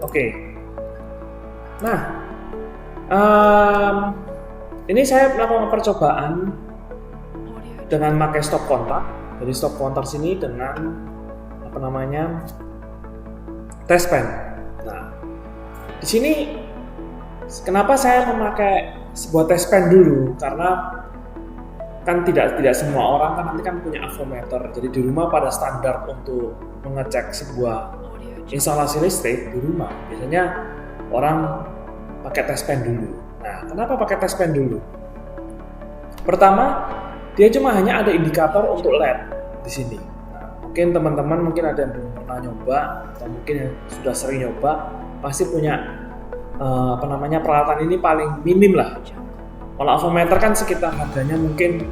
Oke. Nah, ini saya melakukan percobaan dengan pakai stop kontak. Jadi stop kontak sini dengan test pen. Nah, di sini kenapa saya memakai sebuah test pen dulu? Karena kan tidak semua orang kan nanti kan punya avometer. Jadi di rumah pada standar untuk mengecek sebuah instalasi listrik di rumah biasanya orang pakai test pen dulu. Nah, kenapa pakai test pen dulu? Pertama, dia cuma hanya ada indikator untuk LED di sini. Nah, mungkin teman-teman ada yang belum pernah nyoba atau mungkin yang sudah sering nyoba pasti punya peralatan ini paling minim lah. Kalau avometer kan sekitar harganya mungkin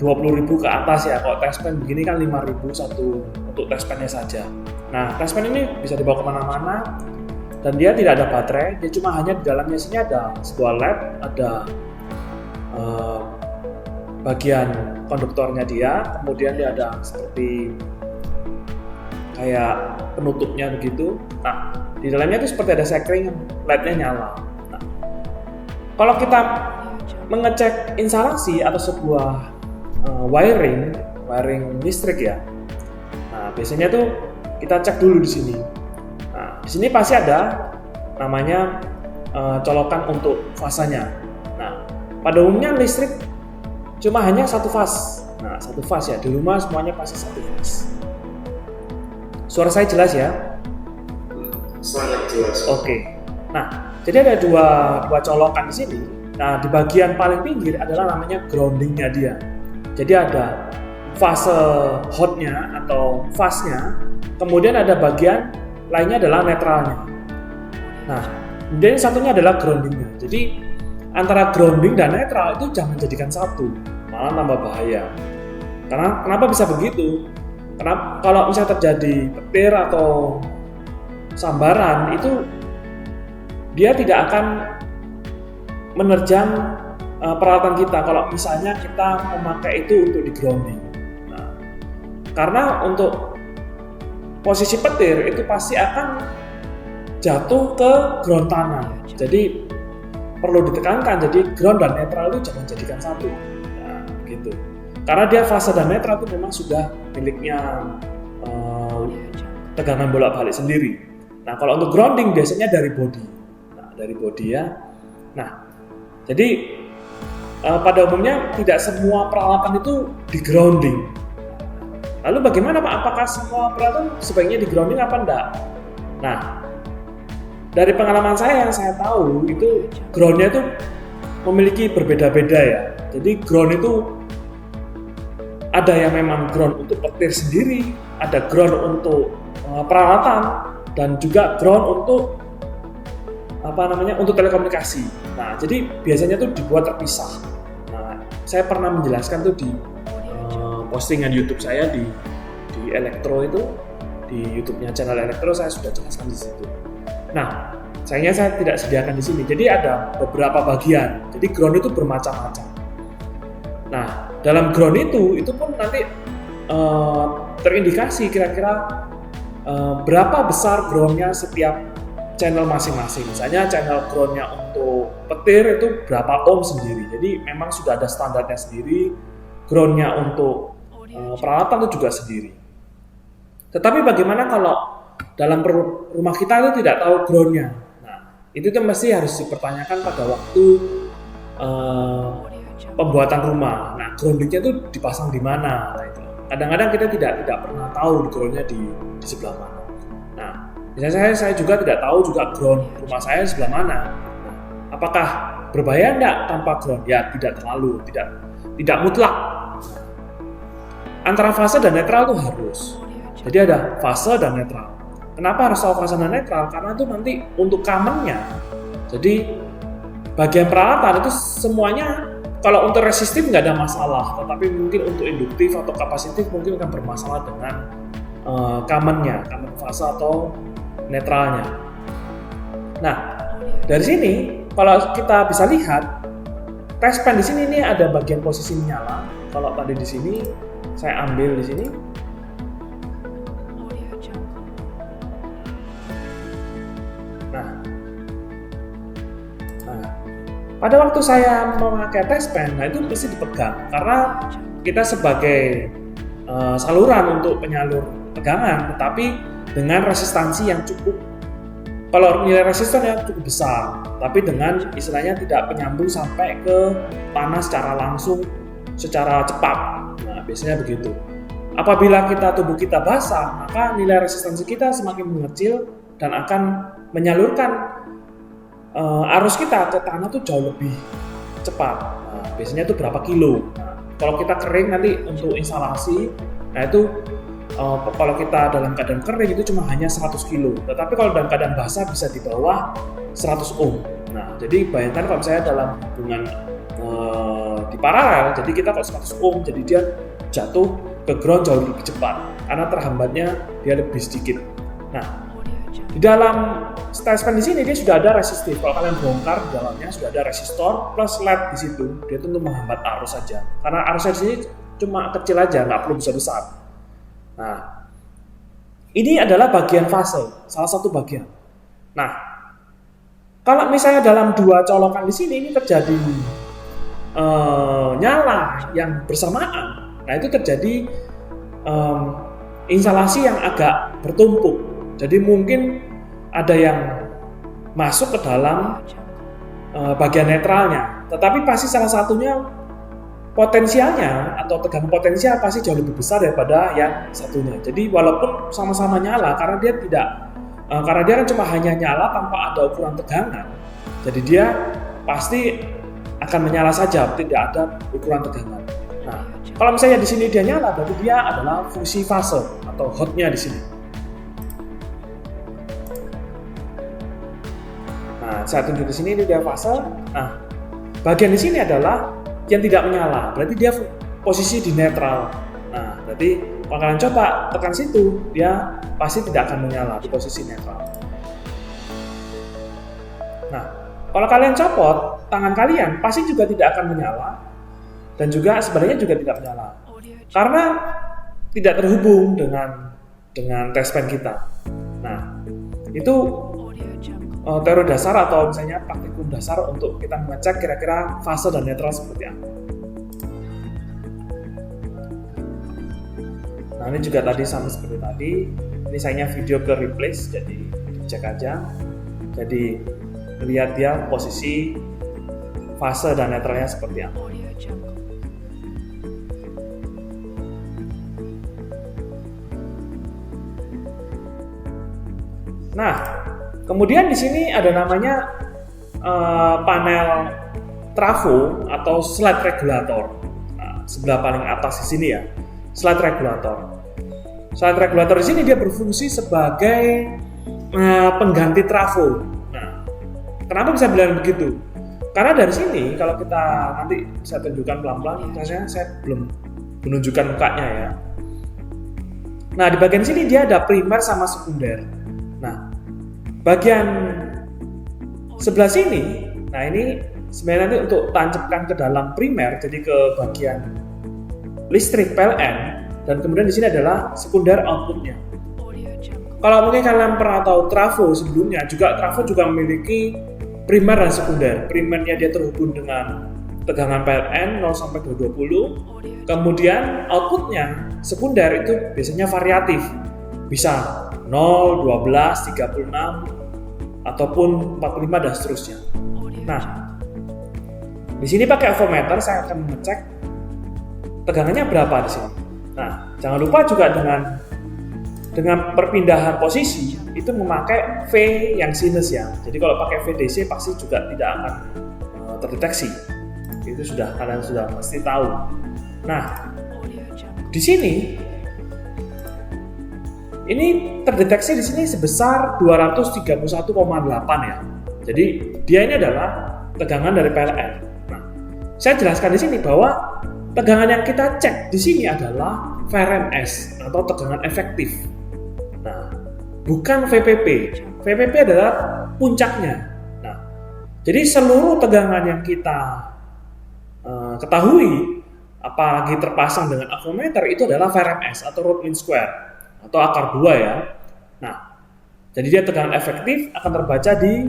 20.000 ke atas ya. Kalau test pen begini kan 5.000 satu untuk test pennya saja. Nah, test pen ini bisa dibawa kemana-mana dan dia tidak ada baterai. Dia cuma hanya di dalamnya sini ada sebuah LED, ada bagian konduktornya dia, kemudian dia ada seperti kayak penutupnya begitu. Nah, di dalamnya itu seperti ada sekring, LED-nya nyala. Nah, kalau kita mengecek instalasi atau sebuah wiring listrik ya. Nah, biasanya tuh kita cek dulu di sini. Nah, di sini pasti ada namanya colokan untuk fasanya. Nah, pada umumnya listrik cuma hanya satu fase. Nah, satu fase ya. Di rumah semuanya pasti satu fase. Suara saya jelas ya? Sangat jelas. Oke. Nah, jadi ada dua colokan di sini. Nah, di bagian paling pinggir adalah namanya groundingnya dia. Jadi ada fase hotnya atau fase-nya, kemudian ada bagian lainnya adalah netralnya. Nah, kemudian satunya adalah groundingnya. Jadi antara grounding dan netral itu jangan jadikan satu, malah tambah bahaya. Karena kenapa bisa begitu? Karena kalau misalnya terjadi petir atau sambaran itu dia tidak akan menerjang peralatan kita kalau misalnya kita memakai itu untuk di grounding. Nah, karena untuk posisi petir itu pasti akan jatuh ke ground tanah. Jadi perlu ditekankan, jadi ground dan netral itu jangan jadikan satu. Nah, gitu. Karena dia fase dan netral itu memang sudah miliknya tegangan bolak-balik sendiri. Nah, kalau untuk grounding biasanya dari body. Nah, dari body ya. Nah, jadi pada umumnya tidak semua peralatan itu di grounding. Lalu bagaimana Pak? Apakah semua peralatan sebaiknya di grounding apa enggak? Nah, dari pengalaman saya yang saya tahu itu groundnya itu memiliki berbeda-beda ya. Jadi ground itu ada yang memang ground untuk petir sendiri, ada ground untuk peralatan, dan juga ground untuk untuk telekomunikasi. Nah, jadi biasanya tuh dibuat terpisah. Nah, saya pernah menjelaskan tuh di postingan YouTube saya di Elektro itu, di YouTube-nya channel Elektro saya sudah jelaskan di situ. Nah, sayangnya saya tidak sediakan di sini. Jadi ada beberapa bagian. Jadi ground itu bermacam-macam. Nah, dalam ground itu pun nanti terindikasi kira-kira berapa besar groundnya setiap channel masing-masing. Misalnya channel groundnya untuk petir itu berapa ohm sendiri. Jadi memang sudah ada standarnya sendiri. Groundnya untuk peralatan itu juga sendiri. Tetapi bagaimana kalau dalam rumah kita itu tidak tahu groundnya? Nah, itu tuh mesti harus dipertanyakan pada waktu pembuatan rumah. Nah, groundingnya itu dipasang di mana? Nah, itu. Kadang-kadang kita tidak pernah tahu groundnya di sebelah mana. Nah, misalnya saya juga tidak tahu juga ground rumah saya sebelah mana. Nah, apakah berbahaya enggak tanpa ground? Ya, tidak terlalu, tidak mutlak. Antara fase dan netral itu harus. Jadi ada fase dan netral. Kenapa harus tahu fase dan netral? Karena itu nanti untuk common-nya. Jadi bagian peralatan itu semuanya kalau untuk resistif nggak ada masalah, tetapi mungkin untuk induktif atau kapasitif mungkin akan bermasalah dengan common fase atau netralnya. Nah, dari sini kalau kita bisa lihat test pen di sini ini ada bagian posisi menyala. Kalau tadi di sini saya ambil di sini. pada waktu saya memakai test pen, nah itu mesti dipegang karena kita sebagai saluran untuk penyalur tegangan, tetapi dengan resistansi yang cukup, kalau nilai resistannya cukup besar, tapi dengan istilahnya tidak penyambung sampai ke panas secara langsung, secara cepat. Nah, biasanya begitu. Apabila tubuh kita basah, maka nilai resistansi kita semakin mengecil dan akan menyalurkan arus kita ke tanah tuh jauh lebih cepat. Nah, biasanya itu berapa kilo. Nah, kalau kita kering nanti untuk instalasi, nah itu kalau kita dalam keadaan kering itu cuma hanya 100 kilo. Tetapi kalau dalam keadaan basah bisa di bawah 100 ohm. Nah, jadi bayangkan kalau misalnya dalam hubungan di paralel, jadi kita kalau 100 ohm, jadi dia jatuh ke ground jauh lebih cepat karena terhambatnya dia lebih sedikit. Nah, di dalam test pen di sini dia sudah ada resistif. Kalau kalian bongkar di dalamnya sudah ada resistor plus LED di situ. Dia itu untuk menghambat arus saja. Karena arusnya di sini cuma kecil aja, nggak perlu besar-besar. Nah, ini adalah bagian fase, salah satu bagian. Nah, kalau misalnya dalam dua colokan di sini ini terjadi nyala yang bersamaan, nah itu terjadi instalasi yang agak bertumpuk. Jadi mungkin ada yang masuk ke dalam bagian netralnya, tetapi pasti salah satunya potensialnya atau tegangan potensial pasti jauh lebih besar daripada yang satunya. Jadi walaupun sama-sama nyala, karena dia kan cuma hanya nyala tanpa ada ukuran tegangan. Jadi dia pasti akan menyala saja, tidak ada ukuran tegangan. Nah, kalau misalnya di sini dia nyala, berarti dia adalah fungsi fase atau hotnya di sini. Nah, saya tunjuk di sini ini dia fase. Nah, bagian di sini adalah yang tidak menyala, berarti dia posisi di netral. Nah, berarti kalau kalian coba tekan situ, dia pasti tidak akan menyala di posisi netral. Nah, kalau kalian copot tangan kalian, pasti juga tidak akan menyala dan juga sebenarnya juga tidak menyala karena tidak terhubung dengan test pen kita. Nah, itu teori dasar atau misalnya praktikum dasar untuk kita mengecek kira-kira fase dan netral seperti apa. Nah, ini juga tadi sama seperti tadi. Ini sayangnya video ke replace, jadi dicek aja. Jadi lihat dia posisi fase dan netralnya seperti apa. Nah, kemudian di sini ada namanya panel trafo atau slide regulator. Nah, sebelah paling atas di sini ya, slide regulator. Slide regulator di sini dia berfungsi sebagai pengganti trafo. Nah, kenapa bisa bilang begitu? Karena dari sini kalau kita nanti saya tunjukkan pelan-pelan, misalnya saya belum menunjukkan mukanya ya. Nah, di bagian sini dia ada primer sama sekunder. Nah, bagian sebelah sini, nah ini sebenarnya nanti untuk tancapkan ke dalam primer, jadi ke bagian listrik PLN, dan kemudian di sini adalah sekunder outputnya. Kalau mungkin kalian pernah tahu trafo sebelumnya, trafo juga memiliki primer dan sekunder. Primernya dia terhubung dengan tegangan PLN 0 sampai 220, kemudian outputnya sekunder itu biasanya variatif, bisa 0, 12, 36, ataupun 45 dan seterusnya. Nah, di sini pakai avometer saya akan mengecek tegangannya berapa di sini. Nah, jangan lupa juga dengan perpindahan posisi itu memakai V yang sinus ya. Jadi kalau pakai VDC pasti juga tidak akan terdeteksi. Itu kalian sudah pasti tahu. Nah, di sini ini terdeteksi di sini sebesar 231,8 ya. Jadi dia ini adalah tegangan dari PLN. Nah, saya jelaskan di sini bahwa tegangan yang kita cek di sini adalah VRMS atau tegangan efektif. Nah, bukan VPP. VPP adalah puncaknya. Nah, jadi seluruh tegangan yang kita ketahui, apalagi terpasang dengan avometer, itu adalah VRMS atau root mean square atau akar 2 ya. Nah, jadi dia tegangan efektif akan terbaca di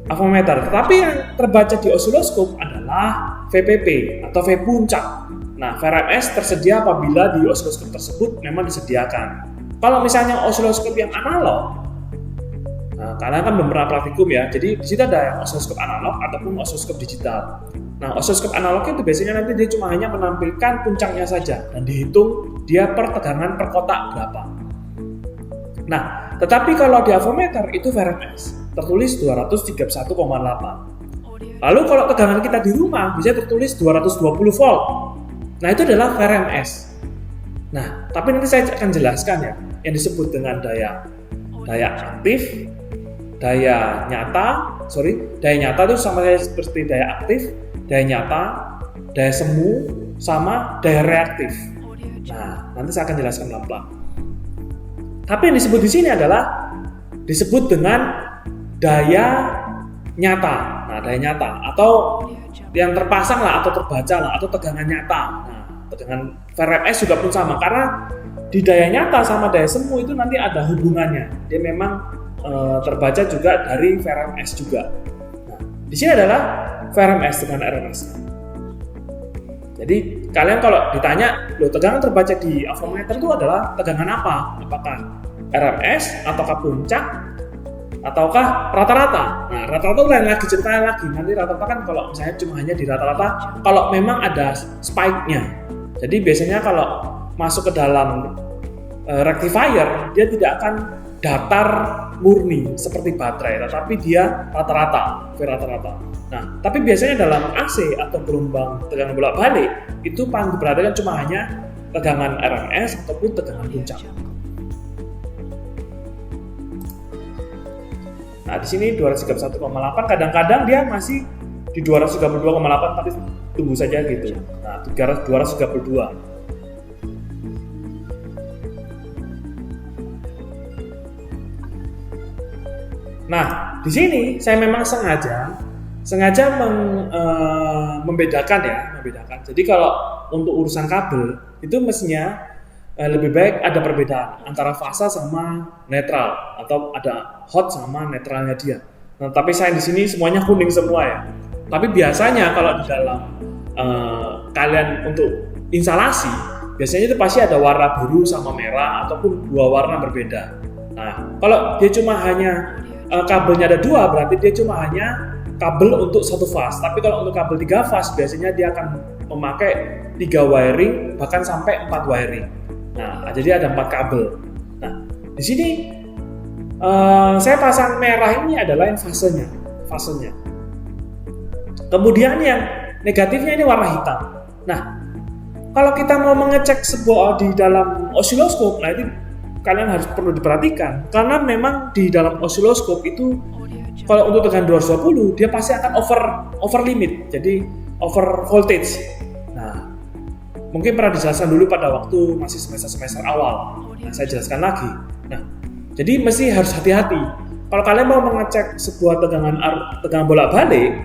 avometer. Tetapi yang terbaca di osiloskop adalah VPP atau V puncak. Nah, VRMS tersedia apabila di osiloskop tersebut memang disediakan. Kalau misalnya osiloskop yang analog, nah, karena kan beberapa praktikum ya, jadi di situ ada yang osiloskop analog ataupun osiloskop digital. Nah, osiloskop analog itu biasanya nanti dia cuma hanya menampilkan puncaknya saja dan dihitung dia per tegangan per kotak berapa. Nah, tetapi kalau di avometer itu VRMS tertulis 231,8. Lalu kalau tegangan kita di rumah bisa tertulis 220 volt. Nah, itu adalah VRMS. Nah, tapi nanti saya akan jelaskan ya yang disebut dengan daya aktif, daya nyata itu sama seperti daya aktif, daya nyata, daya semu, sama daya reaktif. Nah, nanti saya akan jelaskan pelan-pelan. Tapi yang disebut di sini adalah disebut dengan daya nyata. Nah, daya nyata atau yang terpasang lah atau terbaca lah atau tegangan nyata. Nah, tegangan VRMS juga pun sama karena di daya nyata sama daya semu itu nanti ada hubungannya. Dia memang terbaca juga dari VRMS juga. Nah, di sini adalah VRMS dengan RMS. Jadi kalian kalau ditanya, tegangan terbaca di avometer itu adalah tegangan apa? Apakah RMS ataukah puncak ataukah rata-rata? Nah, rata-rata lain lagi ceritanya lagi. Nanti rata-rata kan kalau misalnya cuma hanya di rata-rata, kalau memang ada spike-nya. Jadi biasanya kalau masuk ke dalam rectifier, dia tidak akan datar murni seperti baterai, tetapi dia rata-rata, rata-rata. Nah, tapi biasanya dalam AC atau gelombang tegangan bolak-balik itu paling diperhatikan cuma hanya tegangan RMS ataupun tegangan puncak. Nah, di sini 231,8, kadang-kadang dia masih di 232,8, tapi tunggu saja gitu. Nah, 232. Nah, di sini saya memang sengaja membedakan. Jadi kalau untuk urusan kabel itu mestinya lebih baik ada perbedaan antara fasa sama netral atau ada hot sama netralnya dia. Nah, tapi saya di sini semuanya kuning semua ya. Tapi biasanya kalau di dalam kalian untuk instalasi biasanya itu pasti ada warna biru sama merah ataupun dua warna berbeda. Nah, kalau dia cuma hanya kabelnya ada dua, berarti dia cuma hanya kabel untuk satu fase. Tapi kalau untuk kabel 3 fase biasanya dia akan memakai 3 wiring bahkan sampai 4 wiring. Nah, jadi ada 4 kabel. Nah, di sini saya pasang merah ini adalah yang fasenya. Kemudian yang negatifnya ini warna hitam. Nah, kalau kita mau mengecek sebuah di dalam osiloskop, nah itu kalian harus perlu diperhatikan karena memang di dalam osiloskop itu kalau untuk tegangan 220 dia pasti akan over limit, jadi over voltage. Nah, mungkin pernah dijelaskan dulu pada waktu masih semester awal. Nah, saya jelaskan lagi. Nah, jadi mesti harus hati-hati. Kalau kalian mau mengecek sebuah tegangan bolak-balik,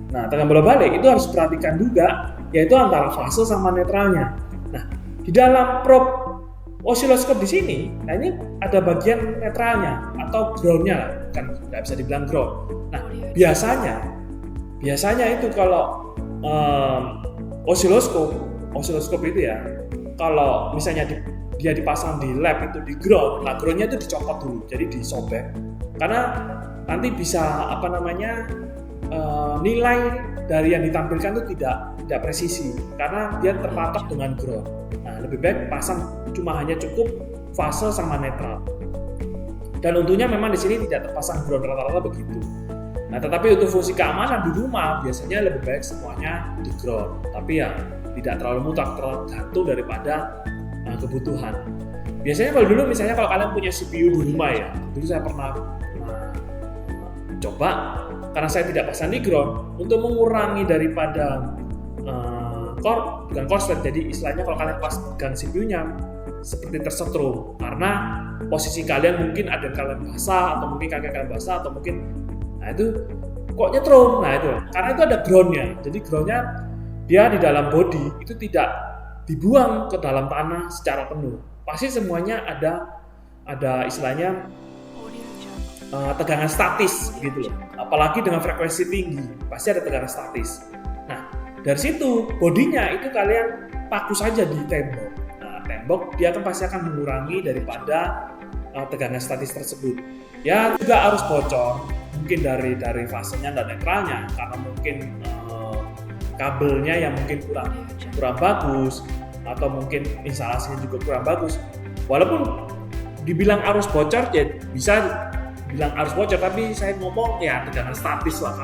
nah tegangan bolak-balik itu harus perhatikan juga, yaitu antara fase sama netralnya. Nah, di dalam probe osiloskop di sini, nah ini ada bagian netralnya atau groundnya lah, kan nggak bisa dibilang ground. Nah, biasanya itu kalau osiloskop itu ya, kalau misalnya dia dipasang di lab itu di ground, nah groundnya itu dicopot dulu, jadi disobek, karena nanti bisa nilai dari yang ditampilkan itu tidak presisi, karena dia terpatok dengan ground. Nah, lebih baik pasang cuma hanya cukup fase sama netral. Dan untungnya memang di sini tidak terpasang ground, rata-rata begitu. Nah, tetapi untuk fungsi keamanan di rumah biasanya lebih baik semuanya di ground. Tapi ya tidak terlalu mutlak, tergantung daripada kebutuhan. Biasanya kalau dulu misalnya kalau kalian punya CPU di rumah ya, dulu saya pernah coba karena saya tidak pasang di ground untuk mengurangi daripada bukan korslet, jadi istilahnya kalau kalian pasangkan CPU-nya seperti tersetrum karena posisi kalian mungkin ada kalian basah atau mungkin kaki kalian basah atau mungkin itu kok nyetrum. Nah itu karena itu ada groundnya, jadi groundnya dia di dalam body itu tidak dibuang ke dalam tanah secara penuh, pasti semuanya ada istilahnya tegangan statis gitu loh. Apalagi dengan frekuensi tinggi, pasti ada tegangan statis. Nah, dari situ bodinya itu kalian paku saja di tembok. Nah, tembok dia pasti akan mengurangi daripada tegangan statis tersebut. Ya juga arus bocor, mungkin dari fasenya dan netralnya, karena mungkin kabelnya yang mungkin kurang bagus, atau mungkin instalasinya juga kurang bagus. Walaupun dibilang arus bocor, ya bisa bilang arus bocor, tapi saya ngomong ya tegangan statis lah,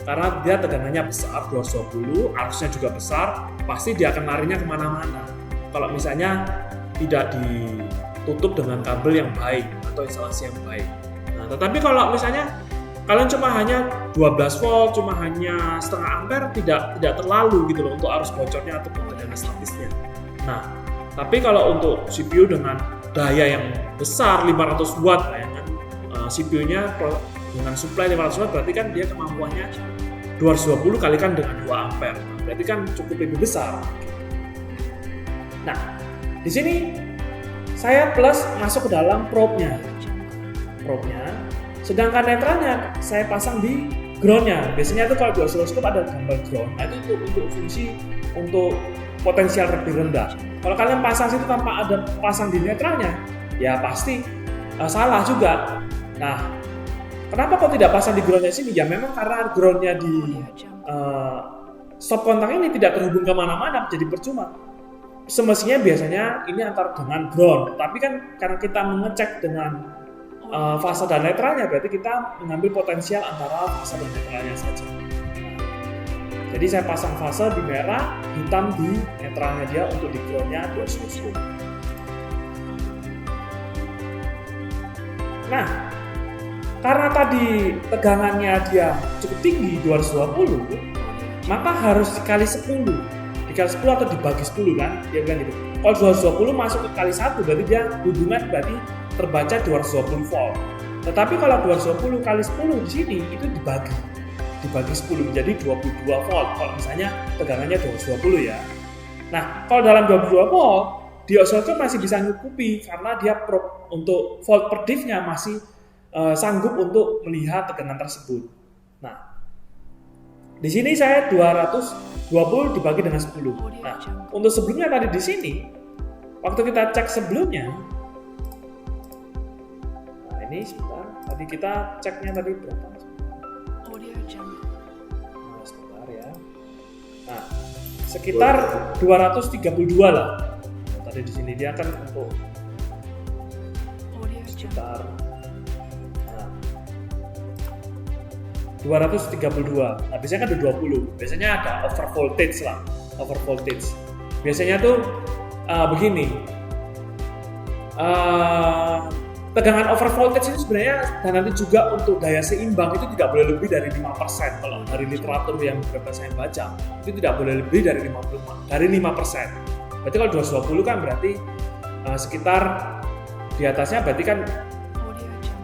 karena dia tegangannya besar 220, arusnya juga besar, pasti dia akan larinya kemana-mana kalau misalnya tidak ditutup dengan kabel yang baik atau instalasi yang baik. Nah, tetapi kalau misalnya kalian cuma hanya 12 volt, cuma hanya setengah ampere, tidak terlalu gitu loh untuk arus bocornya atau tegangan statisnya. Nah, tapi kalau untuk CPU dengan daya yang besar 500 watt, CPU-nya dengan supply 500 watt, berarti kan dia kemampuannya 220 kalikan dengan 2 ampere, berarti kan cukup lebih besar. Nah, di sini saya plus masuk ke dalam probe-nya, sedangkan netralnya saya pasang di ground-nya. Biasanya itu kalau di osiloskop ada gambar ground, nah itu untuk fungsi untuk potensial lebih rendah. Kalau kalian pasang situ tanpa ada pasang di netralnya, ya pasti salah juga. Nah, kenapa kok tidak pasang di ground-nya sini? Ya memang karena ground-nya di stop kontak ini tidak terhubung kemana-mana, jadi percuma. Semestinya biasanya ini antar dengan ground, tapi kan karena kita mengecek dengan fase dan netralnya, berarti kita mengambil potensial antara fase dan netralnya saja. Jadi saya pasang fase di merah, hitam di netralnya dia untuk di ground-nya 220. Nah, karena tadi tegangannya dia cukup tinggi 220, maka harus dikali 10 atau dibagi 10 kan, dia bilang gitu. Kalau 220 masuk ke kali 1, berarti dia hubungan berarti terbaca 220 volt. Tetapi kalau 220 kali 10 di sini itu dibagi 10 menjadi 22 volt. Kalau misalnya tegangannya 220 ya. Nah, kalau dalam 22 volt, di osiloskop masih bisa nyukupi karena dia untuk volt per diff-nya masih sanggup untuk melihat tegangan tersebut. Nah, di sini saya 220 dibagi dengan 10. Nah, untuk sebelumnya tadi di sini, waktu kita cek sebelumnya, nah ini sebentar, tadi kita ceknya tadi berapa? Nah, sebentar ya. Nah, sekitar 232 lah. Nah, tadi di sini dia kan untuk sekitar 232. Nah, biasanya kan ada 20. Biasanya ada over voltage lah. Over voltage. Biasanya tuh begini. Tegangan over voltage itu sebenarnya, dan nanti juga untuk daya seimbang itu tidak boleh lebih dari 5%. Kalau dari literatur yang beberapa saya baca, itu tidak boleh lebih dari 5%. Berarti kalau 220 kan berarti sekitar di atasnya berarti kan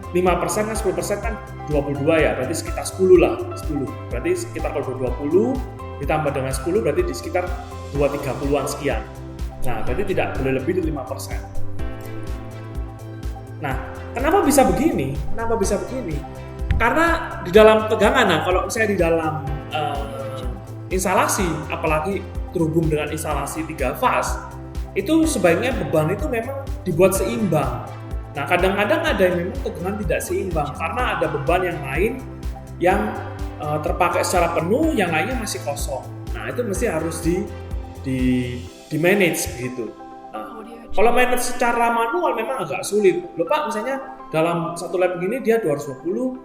5% kan 10% kan 22 ya, berarti sekitar 10 lah, 10. Berarti sekitar kalau 20 ditambah dengan 10 berarti di sekitar 230-an sekian. Nah, berarti tidak boleh lebih dari 5%. Nah, kenapa bisa begini? Karena di dalam tegangan, nah kalau misalnya di dalam instalasi, apalagi terhubung dengan instalasi 3 fase, itu sebaiknya beban itu memang dibuat seimbang. Nah, kadang-kadang ada yang memang tegangan tidak seimbang karena ada beban yang lain yang terpakai secara penuh, yang lainnya masih kosong. Nah, itu mesti harus di manage begitu. Nah, kalau manage secara manual memang agak sulit. Loh Pak, misalnya dalam satu lab begini dia 220,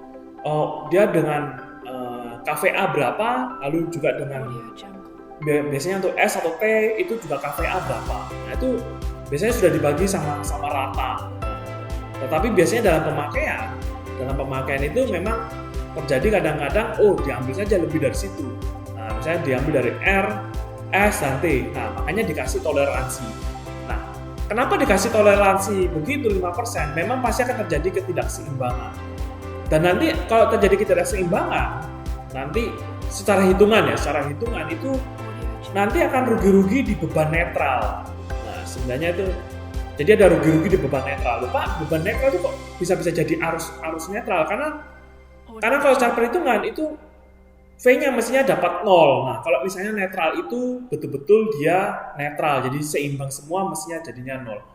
dia dengan KVA berapa, lalu juga dengan biasanya untuk S atau T itu juga KVA berapa. Nah, itu biasanya sudah dibagi sama rata. Tetapi biasanya dalam pemakaian itu memang terjadi kadang-kadang diambil saja lebih dari situ. Nah, misalnya diambil dari R, S, dan T. Nah, makanya dikasih toleransi. Nah, kenapa dikasih toleransi begitu 5%? Memang pasti akan terjadi ketidakseimbangan. Dan nanti kalau terjadi ketidakseimbangan, nanti secara hitungan itu nanti akan rugi-rugi di beban netral. Nah, sebenarnya itu Jadi ada rugi-rugi di beban netral. Lupa beban netral itu kok bisa jadi arus netral karena kalau secara perhitungan itu V-nya mestinya dapat 0. Nah, kalau misalnya netral itu betul-betul dia netral, jadi seimbang semua mestinya jadinya 0.